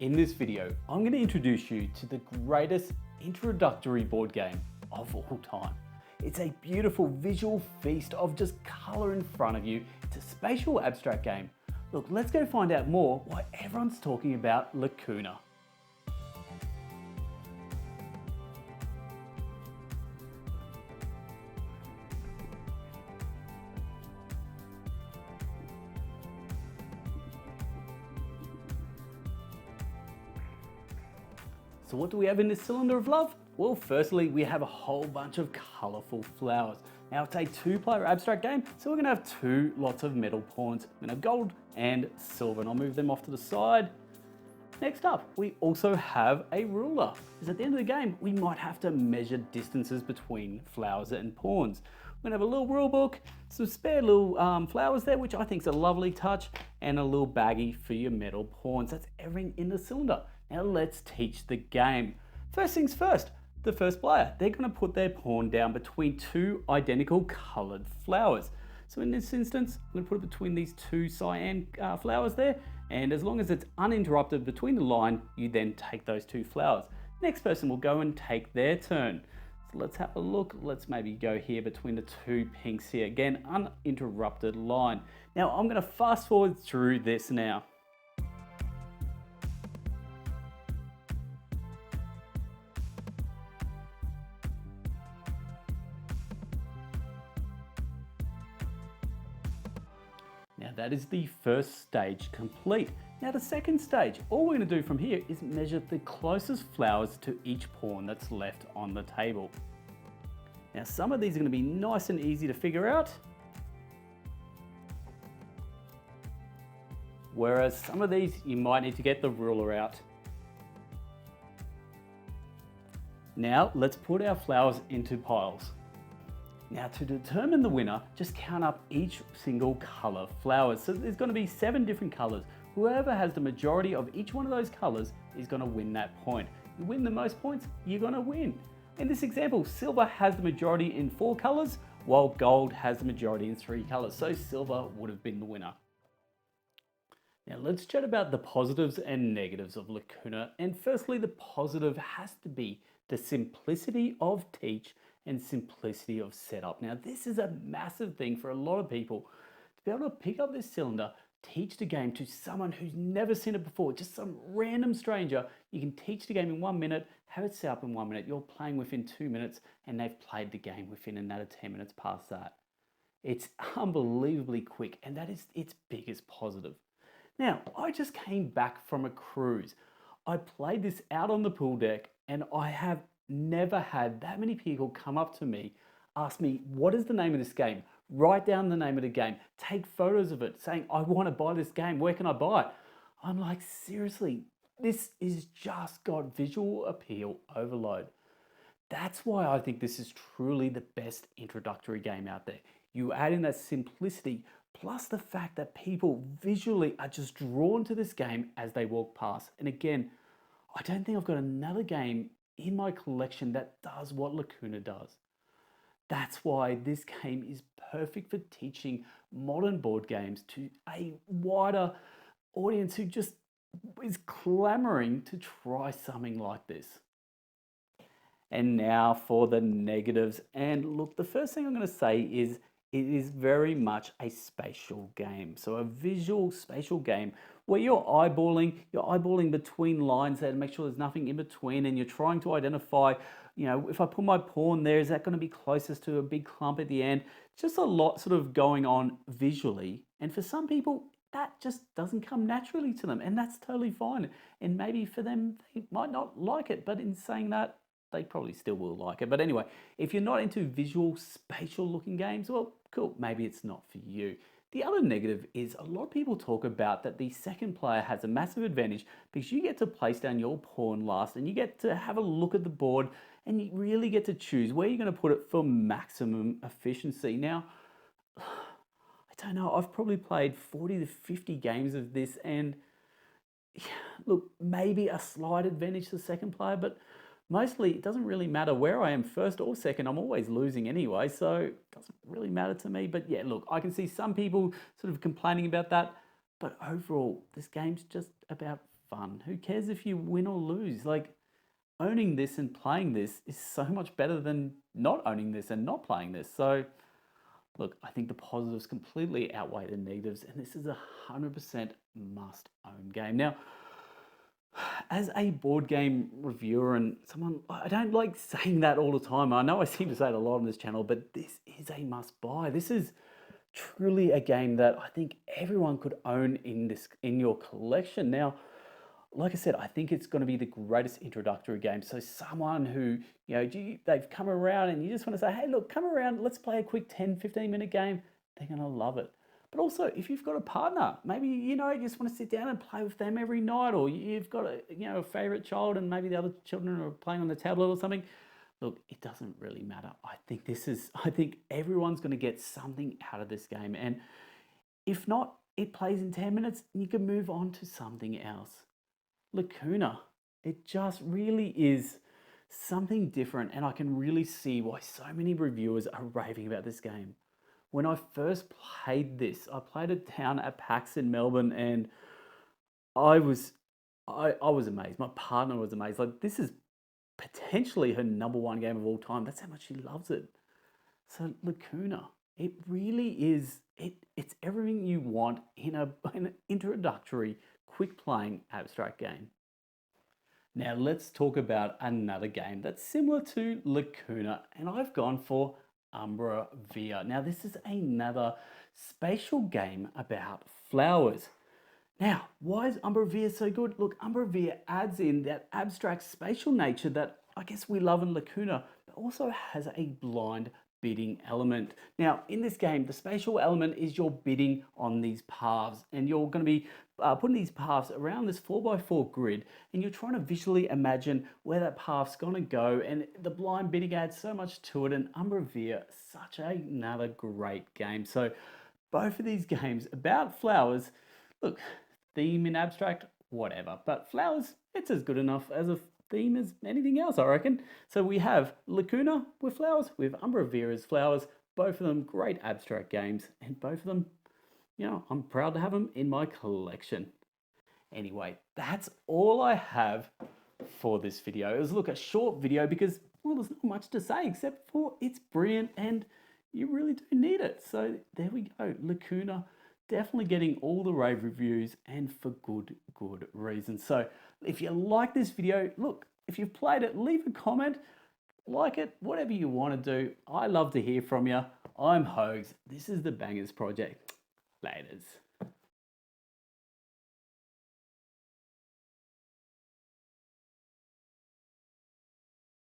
In this video, I'm going to introduce you to the greatest introductory board game of all time. It's a beautiful visual feast of just color in front of you. It's a spatial abstract game. Look, let's go find out more why everyone's talking about Lacuna. So what do we have in this cylinder of love? Well, firstly, we have a whole bunch of colorful flowers. Now it's a two-player abstract game, so we're gonna have two lots of metal pawns. We're gonna have gold and silver, and I'll move them off to the side. Next up, we also have a ruler, because at the end of the game, we might have to measure distances between flowers and pawns. We're gonna have a little rule book, some spare little flowers there, which I think is a lovely touch, and a little baggie for your metal pawns. That's everything in the cylinder. Now let's teach the game. First things first, the first player, they're gonna put their pawn down between two identical colored flowers. So in this instance, I'm gonna put it between these two cyan flowers there, and as long as it's uninterrupted between the line, you then take those two flowers. Next person will go and take their turn. So let's have a look. Let's maybe go here between the two pinks here. Again, uninterrupted line. Now I'm gonna fast forward through this now. Now that is the first stage complete. Now the second stage, all we're going to do from here is measure the closest flowers to each pawn that's left on the table. Now some of these are going to be nice and easy to figure out, whereas some of these you might need to get the ruler out. Now let's put our flowers into piles. Now to determine the winner, just count up each single color flowers. So there's going to be 7 different colors. Whoever has the majority of each one of those colors is going to win that point. You win the most points, you're going to win. In this example, silver has the majority in 4 colors, while gold has the majority in 3 colors. So silver would have been the winner. Now let's chat about the positives and negatives of Lacuna. And firstly, the positive has to be the simplicity of teach and simplicity of setup. Now this is a massive thing for a lot of people to be able to pick up this cylinder, teach the game to someone who's never seen it before, just some random stranger. You can teach the game in 1 minute, have it set up in 1 minute, you're playing within 2 minutes, and they've played the game within another 10 minutes past that. It's unbelievably quick, and that is its biggest positive. Now, I just came back from a cruise. I played this out on the pool deck, and I have never had that many people come up to me, ask me, what is the name of this game? Write down the name of the game, take photos of it, saying, I want to buy this game, where can I buy it? I'm like, seriously, this is just got visual appeal overload. That's why I think this is truly the best introductory game out there. You add in that simplicity, plus the fact that people visually are just drawn to this game as they walk past. And again, I don't think I've got another game in my collection that does what Lacuna does. That's why this game is perfect for teaching modern board games to a wider audience who just is clamoring to try something like this. And now for the negatives. And look, the first thing I'm going to say is it is very much a spatial game. So a visual spatial game where you're eyeballing between lines there to make sure there's nothing in between, and you're trying to identify, you know, if I put my pawn there, is that going to be closest to a big clump at the end? Just a lot sort of going on visually. And for some people, that just doesn't come naturally to them, and that's totally fine. And maybe for them, they might not like it, but in saying that, they probably still will like it. But anyway, if you're not into visual, spatial looking games, well, cool, maybe it's not for you. The other negative is a lot of people talk about that the second player has a massive advantage because you get to place down your pawn last, and you get to have a look at the board, and you really get to choose where you're going to put it for maximum efficiency. Now, I don't know, I've probably played 40 to 50 games of this, and yeah, look, maybe a slight advantage to the second player, but mostly it doesn't really matter where I am first or second. I'm always losing anyway, so it doesn't really matter to me. But yeah, look, I can see some people sort of complaining about that, but overall, this game's just about fun. Who cares if you win or lose? Like, owning this and playing this is so much better than not owning this and not playing this. So look, I think the positives completely outweigh the negatives, and this is a 100% must own game. Now, as a board game reviewer and someone, I don't like saying that all the time. I know I seem to say it a lot on this channel, but this is a must buy. This is truly a game that I think everyone could own in your collection. Now, like I said, I think it's going to be the greatest introductory game. So someone who, they've come around and you just want to say, hey, look, come around, let's play a quick 10, 15-minute game. They're going to love it. But also, if you've got a partner, maybe, you just want to sit down and play with them every night, or you've got a favorite child and maybe the other children are playing on the tablet or something. Look, it doesn't really matter. I think everyone's going to get something out of this game. And if not, it plays in 10 minutes and you can move on to something else. Lacuna, it just really is something different, and I can really see why so many reviewers are raving about this game. When I first played this, I played it down at PAX in Melbourne, and I was amazed. My partner was amazed. Like, this is potentially her _1 game of all time. That's how much she loves it. So Lacuna, it really is, it's everything you want in an introductory, quick playing abstract game. Now let's talk about another game that's similar to Lacuna, and I've gone for Umbra Via. Now this is another spatial game about flowers. Now, why is Umbra Via so good? Look, Umbra Via adds in that abstract spatial nature that I guess we love in Lacuna, but also has a blind bidding element. Now, in this game, the spatial element is you're bidding on these paths, and you're going to be putting these paths around this 4x4 grid, and you're trying to visually imagine where that path's going to go, and the blind bidding adds so much to it, and Umbra Via, such another great game. So both of these games about flowers, look, theme in abstract, whatever, but flowers, it's as good enough as a theme as anything else, I reckon. So we have Lacuna with flowers, with Umbra Via as flowers, both of them great abstract games, and both of them, I'm proud to have them in my collection. Anyway, that's all I have for this video. It was, look, a short video because, well, there's not much to say except for it's brilliant and you really do need it. So there we go, Lacuna, definitely getting all the rave reviews, and for good reason. So if you like this video, look, if you've played it, leave a comment, like it, whatever you want to do. I love to hear from you. I'm Hogs. This is the Bangers Project. Laters.